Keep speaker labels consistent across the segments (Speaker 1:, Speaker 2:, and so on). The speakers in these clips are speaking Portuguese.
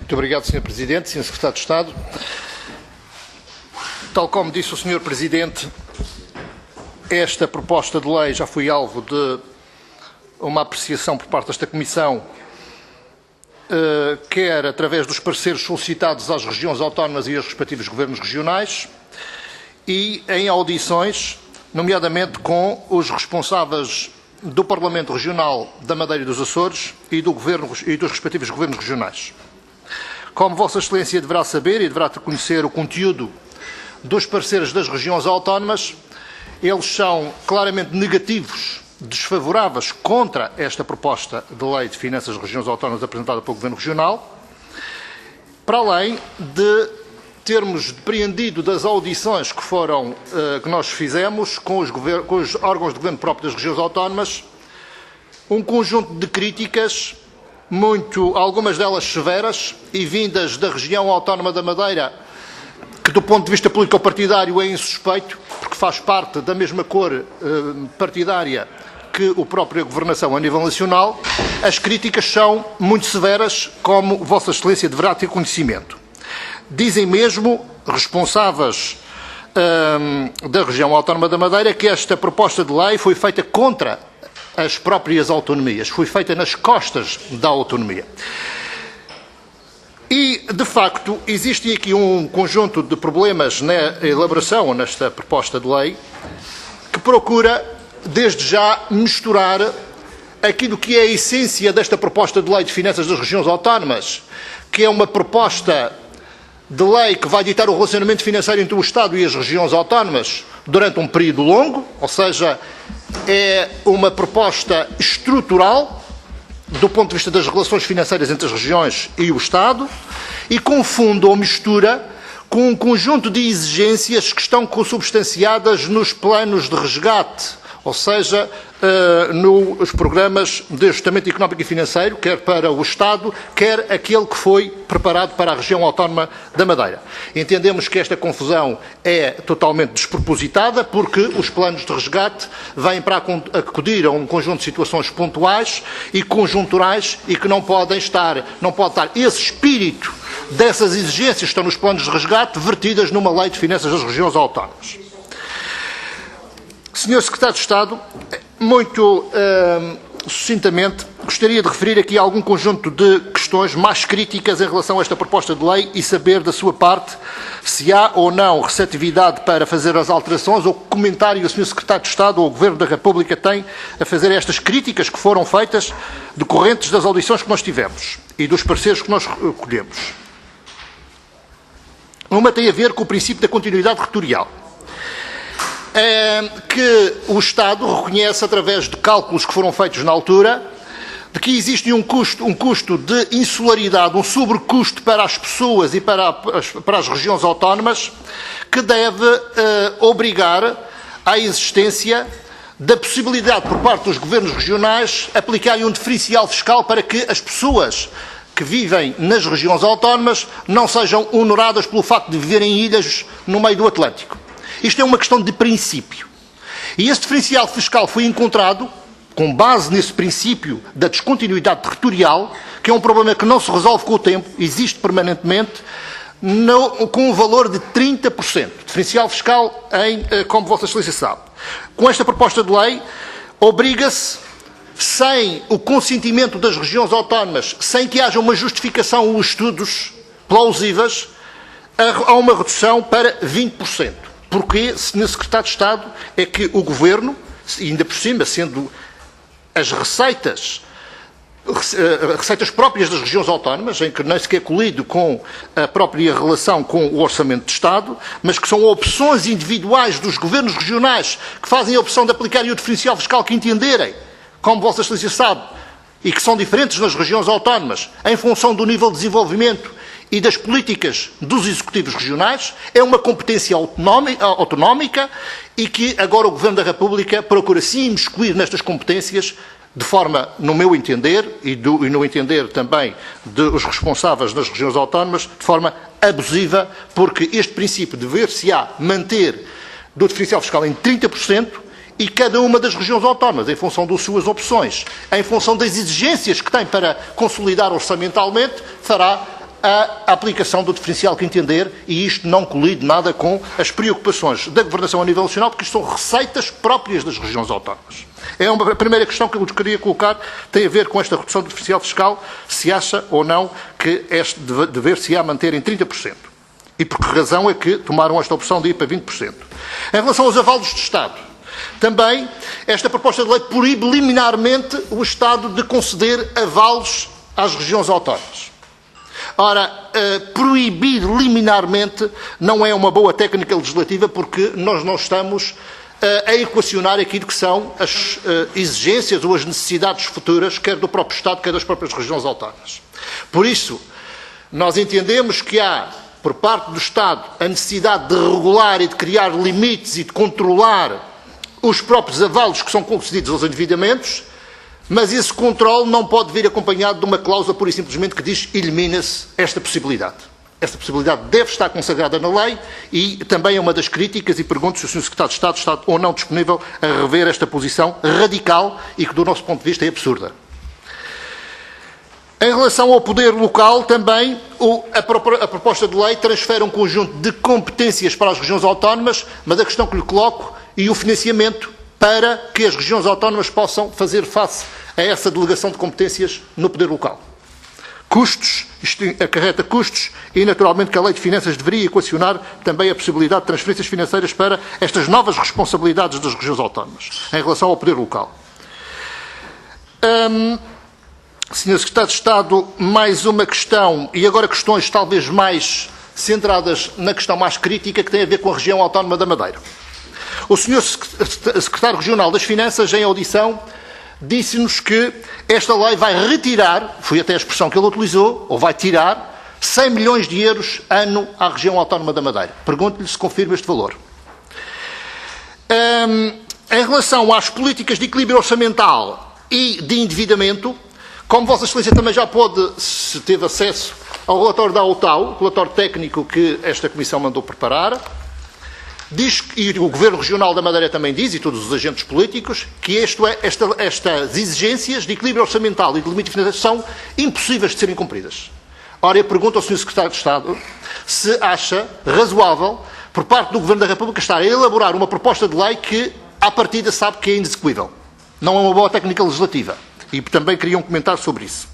Speaker 1: Muito obrigado, Sr. Presidente, Sr. Secretário de Estado. Tal como disse o Sr. Presidente, esta proposta de lei já foi alvo de uma apreciação por parte desta Comissão, quer através dos pareceres solicitados às regiões autónomas e aos respectivos governos regionais, e em audições, nomeadamente com os responsáveis do Parlamento Regional da Madeira e dos Açores e dos respectivos governos regionais. Como Vossa Excelência deverá saber e deverá conhecer o conteúdo dos pareceres das regiões autónomas, eles são claramente negativos, desfavoráveis contra esta proposta de lei de finanças das regiões autónomas apresentada pelo Governo Regional, para além de termos depreendido das audições que nós fizemos com os órgãos de governo próprio das regiões autónomas, um conjunto de críticas, algumas delas severas e vindas da região autónoma da Madeira, que do ponto de vista político-partidário é insuspeito, porque faz parte da mesma cor partidária que a própria governação a nível nacional. As críticas são muito severas, como Vossa Excelência deverá ter conhecimento. Dizem mesmo responsáveis da região autónoma da Madeira que esta proposta de lei foi feita contra as próprias autonomias, foi feita nas costas da autonomia. E, de facto, existe aqui um conjunto de problemas na elaboração nesta proposta de lei que procura, desde já, misturar aquilo que é a essência desta proposta de lei de finanças das regiões autónomas, que é uma proposta de lei que vai ditar o relacionamento financeiro entre o Estado e as regiões autónomas durante um período longo, ou seja, é uma proposta estrutural do ponto de vista das relações financeiras entre as regiões e o Estado, e confunde ou mistura com um conjunto de exigências que estão consubstanciadas nos planos de resgate, ou seja, nos programas de ajustamento económico e financeiro, quer para o Estado, quer aquele que foi preparado para a região autónoma da Madeira. Entendemos que esta confusão é totalmente despropositada, porque os planos de resgate vêm para acudir a um conjunto de situações pontuais e conjunturais e que não pode estar esse espírito dessas exigências que estão nos planos de resgate vertidas numa lei de finanças das regiões autónomas. Senhor Secretário de Estado, muito sucintamente, gostaria de referir aqui algum conjunto de questões mais críticas em relação a esta proposta de lei e saber da sua parte se há ou não receptividade para fazer as alterações ou que comentário o Senhor Secretário de Estado ou o Governo da República tem a fazer estas críticas que foram feitas decorrentes das audições que nós tivemos e dos pareceres que nós recolhemos. Uma tem a ver com o princípio da continuidade territorial, que o Estado reconhece através de cálculos que foram feitos na altura, de que existe um custo de insularidade, um sobrecusto para as pessoas e para as regiões autónomas, que deve obrigar à existência da possibilidade por parte dos governos regionais aplicarem um diferencial fiscal para que as pessoas que vivem nas regiões autónomas não sejam honoradas pelo facto de viverem em ilhas no meio do Atlântico. Isto é uma questão de princípio. E esse diferencial fiscal foi encontrado com base nesse princípio da descontinuidade territorial, que é um problema que não se resolve com o tempo, existe permanentemente, com um valor de 30%. Diferencial fiscal, como Vossa Excelência sabe. Com esta proposta de lei, obriga-se, sem o consentimento das regiões autónomas, sem que haja uma justificação ou estudos plausíveis, a uma redução para 20%. Porque, Sr. Secretário de Estado, é que o Governo, ainda por cima, sendo as receitas próprias das regiões autónomas, em que nem sequer colido com a própria relação com o Orçamento de Estado, mas que são opções individuais dos governos regionais que fazem a opção de aplicarem o diferencial fiscal que entenderem, como Vossa Excelência sabe, e que são diferentes nas regiões autónomas, em função do nível de desenvolvimento e das políticas dos executivos regionais, é uma competência autonómica e que agora o Governo da República procura sim imiscuir nestas competências de forma, no meu entender, e no entender também dos responsáveis das regiões autónomas, de forma abusiva, porque este princípio dever-se-á manter do diferencial fiscal em 30%, e cada uma das regiões autónomas, em função das suas opções, em função das exigências que tem para consolidar orçamentalmente, fará a aplicação do diferencial que entender, e isto não colide nada com as preocupações da governação a nível nacional, porque isto são receitas próprias das regiões autónomas. A primeira questão que eu queria colocar tem a ver com esta redução do diferencial fiscal, se acha ou não que este dever-se-á manter em 30%. E por que razão é que tomaram esta opção de ir para 20%. Em relação aos avalos de Estado, também esta proposta de lei proíbe liminarmente o Estado de conceder avalos às regiões autónomas. Ora, proibir liminarmente não é uma boa técnica legislativa, porque nós não estamos a equacionar aquilo que são as exigências ou as necessidades futuras, quer do próprio Estado, quer das próprias regiões autónomas. Por isso, nós entendemos que há, por parte do Estado, a necessidade de regular e de criar limites e de controlar os próprios avalos que são concedidos aos endividamentos, mas esse controle não pode vir acompanhado de uma cláusula pura e simplesmente que diz elimina-se esta possibilidade. Esta possibilidade deve estar consagrada na lei e também é uma das críticas, e pergunto se o Sr. Secretário de Estado está ou não disponível a rever esta posição radical e que, do nosso ponto de vista, é absurda. Em relação ao poder local, também a proposta de lei transfere um conjunto de competências para as regiões autónomas, mas a questão que lhe coloco e o financiamento para que as regiões autónomas possam fazer face a essa delegação de competências no poder local. Custos, isto acarreta custos e, naturalmente, que a Lei de Finanças deveria equacionar também a possibilidade de transferências financeiras para estas novas responsabilidades das regiões autónomas, em relação ao poder local. Sr. Secretário de Estado, mais uma questão, e agora questões talvez mais centradas na questão mais crítica, que tem a ver com a região autónoma da Madeira. O Sr. Secretário Regional das Finanças, em audição, disse-nos que esta lei vai retirar, foi até a expressão que ele utilizou, ou vai tirar, 100 milhões de euros ano à região autónoma da Madeira. Pergunto-lhe se confirma este valor. Em relação às políticas de equilíbrio orçamental e de endividamento, como Vossa Excelência também já pôde, se teve acesso ao relatório da AUTAU, relatório técnico que esta Comissão mandou preparar, diz, e o Governo Regional da Madeira também diz, e todos os agentes políticos, que estas exigências de equilíbrio orçamental e de limite financeiro são impossíveis de serem cumpridas. Ora, eu pergunto ao Sr. Secretário de Estado se acha razoável, por parte do Governo da República, estar a elaborar uma proposta de lei que, à partida, sabe que é inexecuível. Não é uma boa técnica legislativa. E também queria um comentário sobre isso.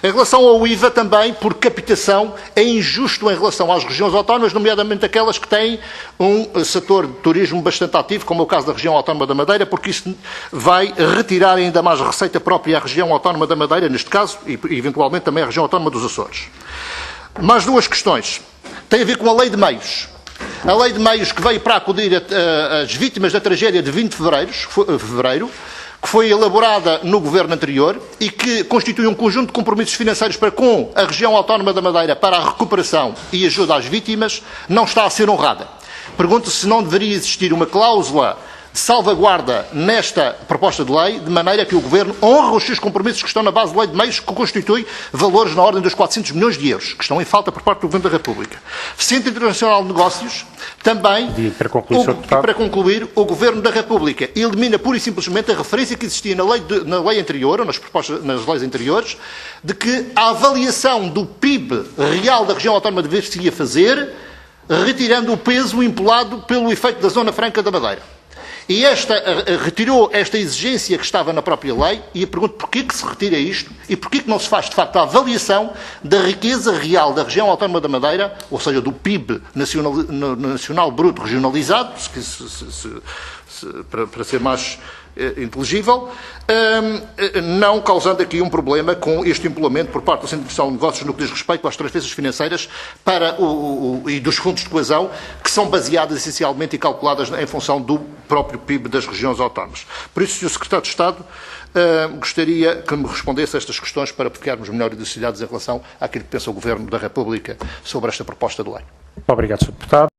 Speaker 1: Em relação ao IVA, também, por captação, é injusto em relação às regiões autónomas, nomeadamente aquelas que têm um setor de turismo bastante ativo, como é o caso da região autónoma da Madeira, porque isso vai retirar ainda mais receita própria à região autónoma da Madeira, neste caso, e eventualmente também à região autónoma dos Açores. Mais duas questões. Tem a ver com a Lei de Meios. A Lei de Meios que veio para acudir às vítimas da tragédia de 20 de fevereiro, que foi elaborada no Governo anterior e que constitui um conjunto de compromissos financeiros para com a região autónoma da Madeira para a recuperação e ajuda às vítimas, não está a ser honrada. Pergunto se não deveria existir uma cláusula de salvaguarda nesta proposta de lei, de maneira que o Governo honre os seus compromissos que estão na base da Lei de Meios, que constitui valores na ordem dos 400 milhões de euros, que estão em falta por parte do Governo da República. Centro Internacional de Negócios, também, para concluir, o Governo da República elimina pura e simplesmente a referência que existia na lei anterior, ou nas leis anteriores, de que a avaliação do PIB real da região autónoma deveria fazer, retirando o peso impulado pelo efeito da Zona Franca da Madeira. E retirou esta exigência que estava na própria lei, e eu pergunto porquê que se retira isto e porquê que não se faz, de facto, a avaliação da riqueza real da região autónoma da Madeira, ou seja, do PIB nacional bruto regionalizado, para ser mais inteligível, não causando aqui um problema com este implemento por parte do Centro Internacional de Negócios no que diz respeito às transferências financeiras e dos fundos de coesão, que são baseadas essencialmente e calculadas em função do próprio PIB das regiões autónomas. Por isso, Sr. Secretário de Estado, gostaria que me respondesse a estas questões para ficarmos melhor elucidados em relação àquilo que pensa o Governo da República sobre esta proposta de lei.
Speaker 2: Obrigado, Sr. Deputado.